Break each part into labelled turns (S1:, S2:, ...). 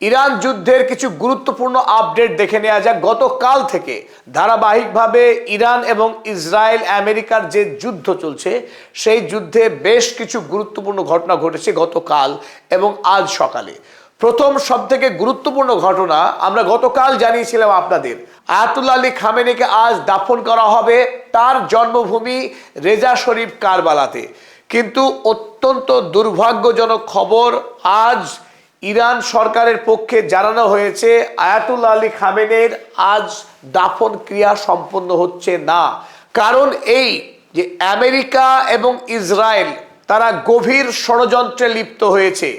S1: Iran যুদ্ধের কিছু গুরুত্বপূর্ণ আপডেট দেখে নেওয়া যাক। গতকাল থেকে ধারাবাহিকভাবে ইরান এবং ইসরায়েল আমেরিকার যে যুদ্ধ চলছে সেই যুদ্ধে বেশ কিছু গুরুত্বপূর্ণ ঘটনা ঘটেছে গতকাল এবং আজ সকালে। প্রথম সবথেকে গুরুত্বপূর্ণ ঘটনা আমরা গতকাল জানিয়েছিলাম আপনাদের, আয়াতুল্লাহ আলী খামেনিকে আজ দাফন করা হবে তার জন্মভূমি রেজা শরীফ কারবালাতে। কিন্তু অত্যন্ত দুর্ভাগ্যজনক খবর, আজ ইরান সরকারের পক্ষে জানানো হয়েছে আয়াতুল্লাহ আলী খামেনির আজ দাফন ক্রিয়া সম্পন্ন হচ্ছে না। কারণ এই যে আমেরিকা এবং ইসরায়েল তারা গভীর ষড়যন্ত্রে লিপ্ত হয়েছে।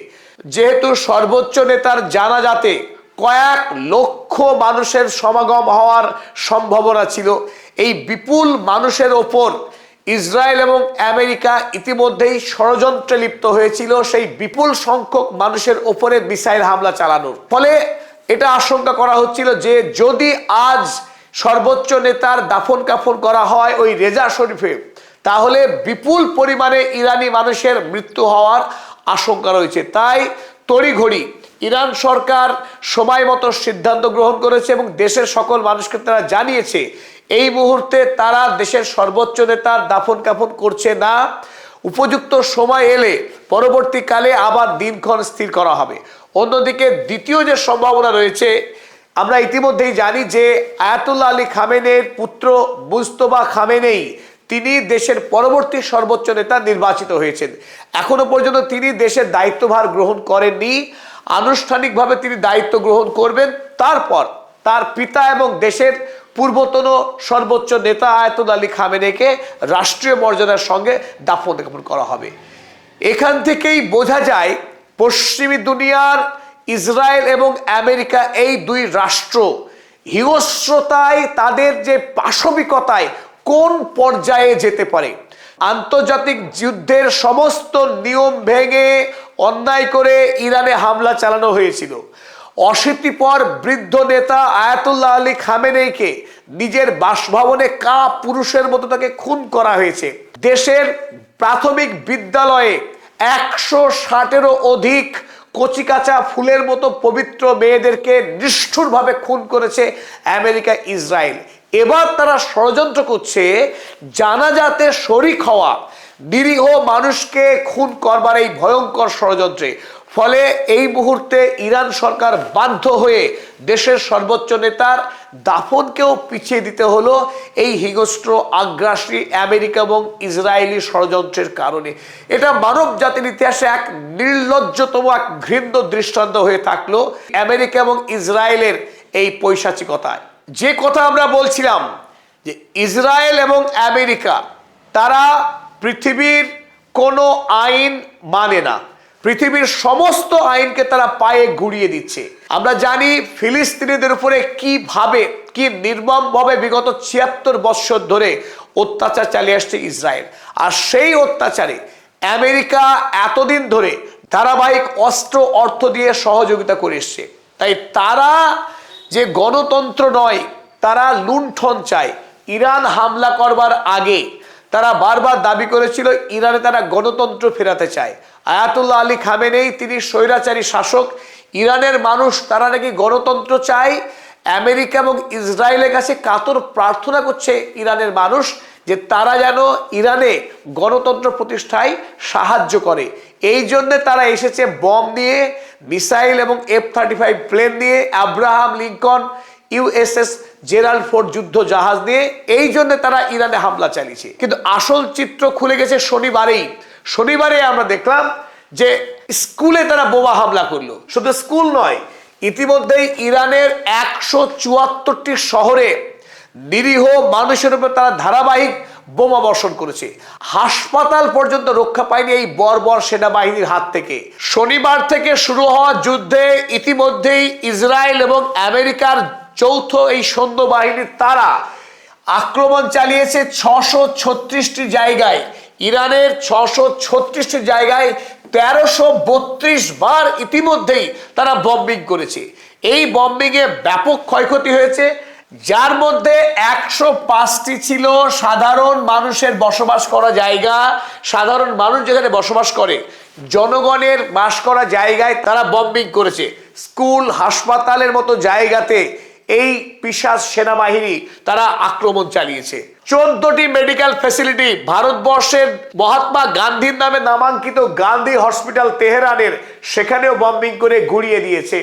S1: যেহেতু সর্বোচ্চ নেতার জানাজাতে কয়েক লক্ষ মানুষের সমাগম হওয়ার সম্ভাবনা ছিল, এই বিপুল মানুষের ওপর ইসরায়েল এবং আমেরিকা ইতিমধ্যেই ষড়যন্ত্রে লিপ্ত হয়েছিল সেই বিপুল সংখ্যক মানুষের ওপরে মিসাইল হামলা চালানোর ফলে এটা আশঙ্কা করা হচ্ছিল যে যদি আজ সর্বোচ্চ নেতার দাফন কাফন করা হয় ওই রেজা শরীফে, তাহলে বিপুল পরিমাণে ইরানি মানুষের মৃত্যু হওয়ার আশঙ্কা রয়েছে। তাই তড়িঘড়ি ইরান সরকার সময় মতো সিদ্ধান্ত গ্রহণ করেছে এবং দেশের সকল মানুষকে তারা জানিয়েছে এই মুহূর্তে তারা দেশের সর্বোচ্চ নেতার দাফন কাফন করছে না। উপযুক্ত সময় এলে পরবর্তীকালে আবার দিনক্ষণ স্থির করা হবে। অন্যদিকে দ্বিতীয় যে সম্ভাবনা রয়েছে, আমরা ইতিমধ্যেই জানি যে আয়াতুল্লাহ আলী খামেনির পুত্র মুজতবা খামেনি তিনি দেশের পরবর্তী সর্বোচ্চ নেতা নির্বাচিত হয়েছেন। এখনো পর্যন্ত তিনি দেশের দায়িত্বভার গ্রহণ করেননি। আনুষ্ঠানিকভাবে তিনি দায়িত্ব গ্রহণ করবেন, তারপর তার পিতা এবং দেশের পূর্বতন সর্বোচ্চ নেতা আয়াতুল্লাহ আলী খামেনিকে রাষ্ট্রীয় মর্যাদার সঙ্গে দাফন কাফন করা হবে। এখান থেকেই বোঝা যায় পশ্চিমী দুনিয়ার ইসরায়েল এবং আমেরিকা এই দুই রাষ্ট্র হিংস্রতায়, তাদের যে পাশবিকতায় কোন পর্যায়ে যেতে পারে। আন্তর্জাতিক যুদ্ধের সমস্ত নিয়ম ভেঙে অন্যায় করে ইরানে হামলা চালানো হয়েছিল। অশীতিপর বৃদ্ধ নেতা আয়াতুল্লাহ আলী খামেনিকে নিজের বাসভবনে কা পুরুষের মতো তাকে খুন করা হয়েছে। দেশের প্রাথমিক বিদ্যালয়ে 160-এরও অধিক কচিকাঁচা ফুলের মতো পবিত্র মেয়েদেরকে নিষ্ঠুরভাবে খুন করেছে আমেরিকা ইসরায়েল। এবার তারা ষড়যন্ত্র করছে জানাজাতে শরিক হওয়া নিরীহ মানুষকে খুন করবার এই ভয়ঙ্কর ষড়যন্ত্রে। ফলে এই মুহূর্তে ইরান সরকার বাধ্য হয়ে দেশের সর্বোচ্চ নেতার দাফনকেও পিছিয়ে দিতে হলো এই হিংস্র আগ্রাসী আমেরিকা এবং ইসরায়েলি ষড়যন্ত্রের কারণে। এটা মানব জাতির ইতিহাসে এক নির্লজ্জতম, এক ঘৃণ্য দৃষ্টান্ত হয়ে থাকলো আমেরিকা এবং ইসরায়েলের এই পৈশাচিকতায়। যে কথা আমরা বলছিলাম যে ইসরায়েল এবং আমেরিকা তারা পৃথিবীর কোনো আইন মানে না, পৃথিবীর সমস্ত আইনকে তারা পায়ে গুড়িয়ে দিচ্ছে। আমরা জানি ফিলিস্তিনিদের উপরে কি নির্মমভাবে বিগত ৭৬ বৎসর ধরে অত্যাচার চালিয়ে আসছে ইসরায়েল। আর সেই অত্যাচারে আমেরিকা এতদিন ধরে ধারাবাহিক অস্ত্র অর্থ দিয়ে সহযোগিতা করে এসছে। তাই তারা যে গণতন্ত্র নয়, তারা লুণ্ঠন চায়। ইরান হামলা করবার আগে তারা বারবার দাবি করেছিল ইরানে তারা গণতন্ত্র ফেরাতে চায়। আয়াতুল্লাহ আলী খামেনি তিনি স্বৈরাচারী শাসক, ইরানের মানুষ তারা নাকি গণতন্ত্র চায়। আমেরিকা এবং ইসরায়েলের কাছে কাতর প্রার্থনা করছে ইরানের মানুষ যে তারা যেন ইরানে গণতন্ত্র প্রতিষ্ঠায় সাহায্য করে। এই জন্যে তারা এসেছে বম নিয়ে, মিসাইল এবং F-35 প্লেন নিয়ে, Abraham Lincoln USS Gerald Ford যুদ্ধ জাহাজ নিয়ে। এই জন্য তারা ইরানে হামলা চালিয়েছে। কিন্তু আসল চিত্র খুলে গেছে শনিবারে আমরা দেখলাম যে স্কুলে তারা বোমা হামলা করলো। শুধু স্কুল নয়, ইতিমধ্যেই ইরানের 174টি শহরে নিরীহ মানুষের উপর তারা ধারাবাহিক বোমা বর্ষণ করেছে। হাসপাতাল পর্যন্ত রক্ষা পায়নি এই বর্বর সেনাবাহিনীর হাত থেকে। শনিবার থেকে শুরু হওয়া যুদ্ধে ইতিমধ্যেই ইসরায়েল এবং আমেরিকার যৌথ এই সৈন্য বাহিনীর তারা আক্রমণ চালিয়েছে 636টি জায়গায়। ইরানের 636টি জায়গায় 1332 বার ইতিমধ্যেই তারা বম্বিং করেছে। এই বম্বিংয়ে ব্যাপক ক্ষয়ক্ষতি হয়েছে, যার মধ্যে 105টি ছিল সাধারণ মানুষের বসবাস করা জায়গা। সাধারণ মানুষ যেখানে বসবাস করে, জনগণের বাস করা জায়গায় তারা বম্বিং করেছে। স্কুল হাসপাতালের মতো জায়গাতে এই পিশাচ সেনাবাহিনী তারা আক্রমণ চালিয়েছে। 14টি মেডিকেল ফ্যাসিলিটি ভারতবর্ষের মহাত্মা গান্ধীর নামে নামাঙ্কিত গান্ধী হসপিটাল তেহরানের, সেখানেও বম্বিং করে গুড়িয়ে দিয়েছে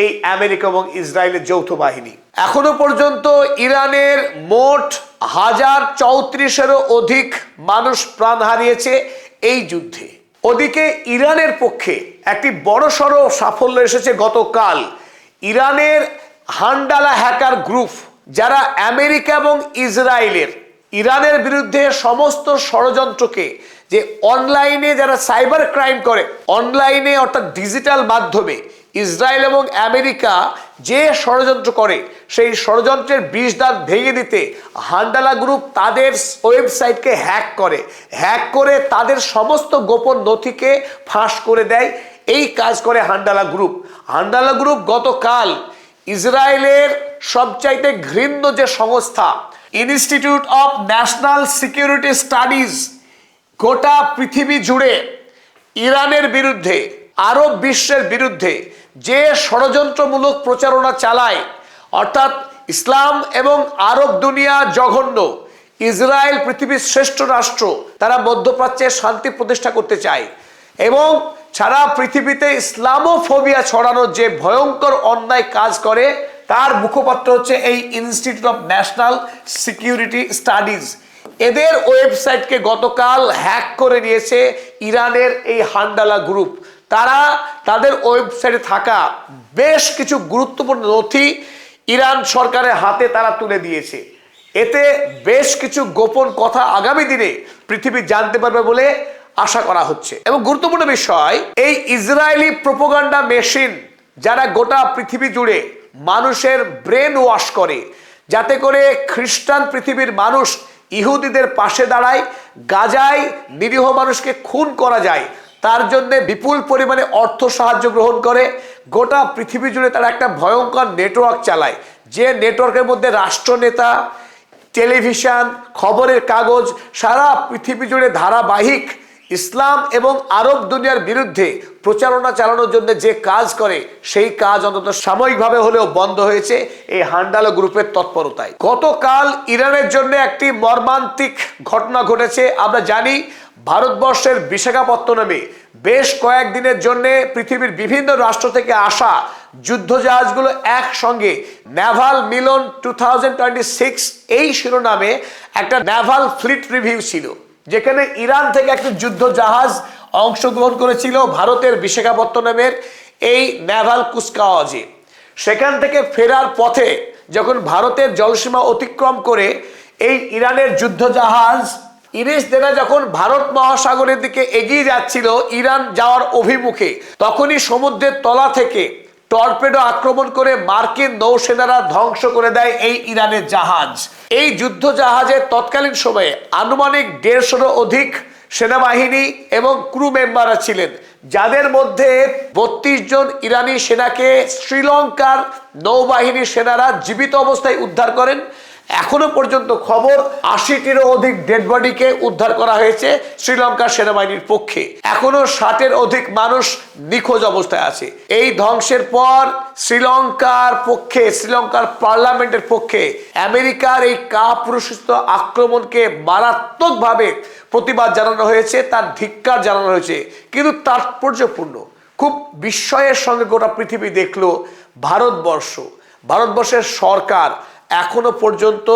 S1: এই আমেরিকা এবং ইসরায়েলের যৌথ বাহিনী। এখনো পর্যন্ত ইরানের মোট 1034-এরও অধিক মানুষ প্রাণ হারিয়েছে এই যুদ্ধে। ওদিকে ইরানের পক্ষে একটি বড়সড় সাফল্য এসেছে গতকাল। ইরানের হান্ডালা হ্যাকার গ্রুপ, যারা আমেরিকা এবং ইরানের বিরুদ্ধে সমস্ত ষড়যন্ত্রকে, যে অনলাইনে যারা সাইবার ক্রাইম করে, অনলাইনে অর্থাৎ ডিজিটাল মাধ্যমে ইসরায়েল এবং আমেরিকা যে ষড়যন্ত্র করে, সেই ষড়যন্ত্রের বিষ দাঁত ভেঙে দিতে হান্ডালা গ্রুপ তাদের ওয়েবসাইটকে হ্যাক করে তাদের সমস্ত গোপন নথিকে ফাঁস করে দেয়। এই কাজ করে হান্ডালা গ্রুপ গতকাল ইসরায়েলের সবচাইতে ঘৃণ্য যে সংস্থা institute of national security studies, গোটা পৃথিবী জুড়ে ইরানের বিরুদ্ধে, আরব বিশ্বের বিরুদ্ধে যে ষড়যন্ত্রমূলক প্রচারণা চালায়, অর্থাৎ ইসলাম এবং আরব দুনিয়া জঘন্য, ইসরায়েল পৃথিবীর শ্রেষ্ঠ রাষ্ট্র, তারা মধ্যপ্রাচ্যে শান্তি প্রতিষ্ঠা করতে চায় এবং সারা পৃথিবীতে ইসলামোফোবিয়া ছড়ানোর যে ভয়ঙ্কর অন্যায় কাজ করে, তার মুখপাত্র হচ্ছে এই institute of national security studies. এদের ওয়েবসাইটকে গতকাল হ্যাক করে নিয়েছে ইরানের এই হান্ডালা গ্রুপ। তারা তাদের ওয়েবসাইটে থাকা বেশ কিছু গুরুত্বপূর্ণ নথি ইরান সরকারের হাতে তারা তুলে দিয়েছে। এতে বেশ কিছু গোপন কথা আগামী দিনে পৃথিবী জানতে পারবে বলে আশা করা হচ্ছে। এবং গুরুত্বপূর্ণ বিষয়, এই ইসরায়েলি প্রোপাগান্ডা মেশিন যারা গোটা পৃথিবী জুড়ে মানুষের ব্রেন ওয়াশ করে, যাতে করে খ্রিস্টান পৃথিবীর মানুষ ইহুদিদের পাশে দাঁড়ায়, গাজায় নিরীহ মানুষকে খুন করা যায়, তার জন্য বিপুল পরিমাণে অর্থ সাহায্য গ্রহণ করে। গোটা পৃথিবী জুড়ে তারা একটা ভয়ঙ্কর নেটওয়ার্ক চালায়, যে নেটওয়ার্কের মধ্যে রাষ্ট্রনেতা, টেলিভিশন, খবরের কাগজ, সারা পৃথিবী জুড়ে ধারাবাহিক ইসলাম এবং আরব দুনিয়ার বিরুদ্ধে প্রচারণা চালানোর জন্য যে কাজ করে, সেই কাজ অন্তত সাময়িকভাবে হলেও বন্ধ হয়েছে এই হান্ডালা গ্রুপের তৎপরতায়। গতকাল ইরানের জন্য একটি মর্মান্তিক ঘটনা ঘটেছে। আমরা জানি ভারতবর্ষের বিশাখাপত্তনমে বেশ কয়েকদিনের জন্য পৃথিবীর বিভিন্ন রাষ্ট্র থেকে আসা যুদ্ধজাহাজগুলো একসঙ্গে নেভাল মিলন 2026 এই শিরোনামে একটা নেভাল ফ্লিট রিভিউ ছিল, যেখানে ইরান থেকে একটি যুদ্ধ জাহাজ অংশগ্রহণ করেছিল ভারতের বিশাখাপত্তনমের এই নেভাল কুচকাওয়াজে। সেখান থেকে ফেরার পথে যখন ভারতের জলসীমা অতিক্রম করে এই ইরানের যুদ্ধ জাহাজ ইরিশ দেনা যখন ভারত মহাসাগরের দিকে এগিয়ে যাচ্ছিল ইরান যাওয়ার অভিমুখে, তখনই সমুদ্রের তলা থেকে টর্পেডো আক্রমণ করে মার্কিন নৌসেনারা ধ্বংস করে দেয় এই ইরানের জাহাজ। এই যুদ্ধ জাহাজের তৎকালীন সময়ে আনুমানিক 150-এরও অধিক সেনাবাহিনী এবং ক্রু মেম্বাররা ছিলেন, যাদের মধ্যে 32 জন ইরানি সেনাকে শ্রীলঙ্কার নৌবাহিনীর সেনারা জীবিত অবস্থায় উদ্ধার করেন। এখনো পর্যন্ত খবর 80-টিরও অধিক ডেড বডিকে উদ্ধার করা হয়েছে শ্রীলঙ্কার সেনাবাহিনীর পক্ষে। এখনো 60-এর অধিক মানুষ নিখোঁজ অবস্থায় আছে। এই ধ্বংসের পর শ্রীলঙ্কার পার্লামেন্টের পক্ষে আমেরিকার এই কাপুরুষিত আক্রমণকে মারাত্মকভাবে প্রতিবাদ জানানো হয়েছে, তার ধিক্কার জানানো হয়েছে। কিন্তু তাৎপর্যপূর্ণ, খুব বিস্ময়ের সঙ্গে গোটা পৃথিবী দেখলো ভারতবর্ষের সরকার এখনো পর্যন্ত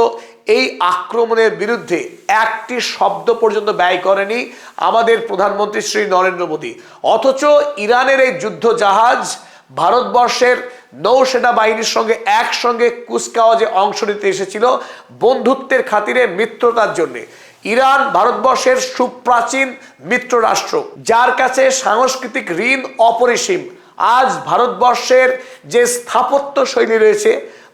S1: এই আক্রমণের বিরুদ্ধে একটি শব্দ পর্যন্ত ব্যয় করেনি আমাদের প্রধানমন্ত্রী শ্রী নরেন্দ্র মোদী। অথচ ইরানের এই যুদ্ধ জাহাজ ভারতবর্ষের নৌসেনা বাহিনীর সঙ্গে একসঙ্গে কুচকাওয়াজে অংশ নিতে এসেছিল বন্ধুত্বের খাতিরে, মিত্রতার জন্যে। ইরান ভারতবর্ষের সুপ্রাচীন মিত্র রাষ্ট্র, যার কাছে সাংস্কৃতিক ঋণ অপরিসীম। আজ ভারতবর্ষের যে স্থাপত্য শৈলী রয়েছে,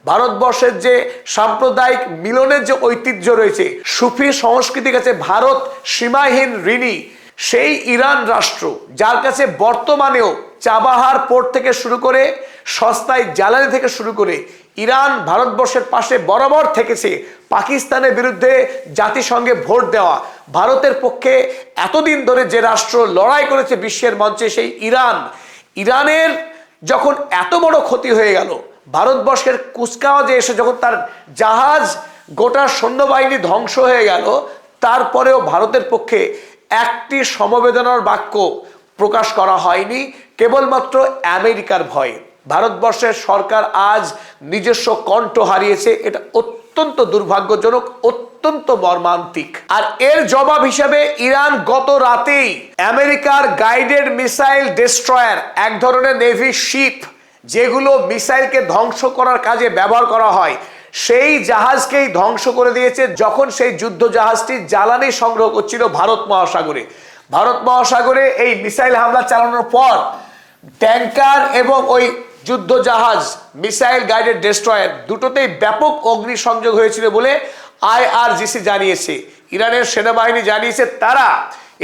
S1: ভারতবর্ষের যে সাম্প্রদায়িক মিলনের যে ঐতিহ্য রয়েছে, সুফি সংস্কৃতির কাছে ভারত সীমাহীন ঋণী। সেই ইরান রাষ্ট্র, যার কাছে বর্তমানেও চাবাহার পোর্ট থেকে শুরু করে সস্তায় জ্বালানি থেকে শুরু করে ইরান ভারতবর্ষের পাশে বরাবর থেকেছে। পাকিস্তানের বিরুদ্ধে জাতিসংঘে ভোট দেওয়া, ভারতের পক্ষে এতদিন ধরে যে রাষ্ট্র লড়াই করেছে বিশ্বের মঞ্চে, সেই ইরানের যখন এত বড় ক্ষতি হয়ে গেল, ভারতবর্ষের কুচকাওয়াজে এসে যখন তার জাহাজ গোটা সৈন্যবাহিনী ধ্বংস হয়ে গেল, তারপরেও ভারতের পক্ষে একটি সমবেদনার বাক্য প্রকাশ করা হয়নি, কেবলমাত্র আমেরিকার ভয়ে। ভারতবর্ষের সরকার আজ নিজস্ব কণ্ঠ হারিয়েছে। এটা অত্যন্ত দুর্ভাগ্যজনক, অত্যন্ত মর্মান্তিক। আর এর জবাব হিসাবে ইরান গত রাতেই আমেরিকার গাইডেড মিসাইল ডেস্ট্রয়ার, এক ধরনের নেভি শিপ যেগুলো মিসাইলকে ধ্বংস করার কাজে ব্যবহার করা হয়, সেই জাহাজকেই ধ্বংস করে দিয়েছে যখন সেই যুদ্ধ জাহাজটি জ্বালানি সংগ্রহ করছিল ভারত মহাসাগরে। ভারত মহাসাগরে এই মিসাইল হামলা চালানোর পর ট্যাঙ্কার এবং ওই যুদ্ধ জাহাজ মিসাইল গাইডেড ডেস্ট্রয়ার দুটোতেই ব্যাপক অগ্নিসংযোগ হয়েছিল বলে IRGC জানিয়েছে। ইরানের সেনাবাহিনী জানিয়েছে তারা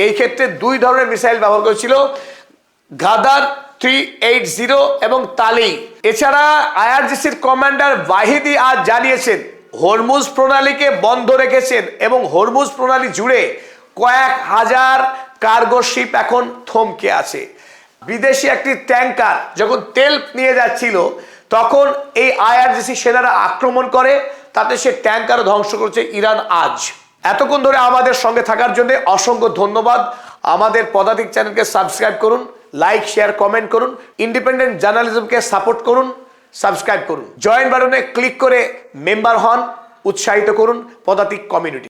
S1: এই ক্ষেত্রে দুই ধরনের মিসাইল ব্যবহার করেছিল, গাদার 380 এবং তালি। এছাড়া IRGCর কমান্ডার ওয়াহিদি আজ জানিয়েছেন হরমুজ প্রণালীকে বন্ধ রেখেছেন এবং হরমুজ প্রণালী জুড়ে কয়েক হাজার কার্গো শিপ এখন থমকে আছে। বিদেশি একটি ট্যাঙ্কার যখন তেল নিয়ে যাচ্ছিল তখন এই IRGC সেনারা আক্রমণ করে, তাতে সে ট্যাঙ্কার ধ্বংস করেছে ইরান আজ। এতক্ষণ ধরে আমাদের সঙ্গে থাকার জন্য অসংখ্য ধন্যবাদ। আমাদের পদাতিক চ্যানেলকে সাবস্ক্রাইব করুন, লাইক শেয়ার কমেন্ট করুন, ইন্ডিপেন্ডেন্ট জার্নালিজমকে সাপোর্ট করুন, সাবস্ক্রাইব করুন, জয়েন বাটনে ক্লিক করে মেম্বার হন, উৎসাহিত করুন পদাতিক কমিউনিটি।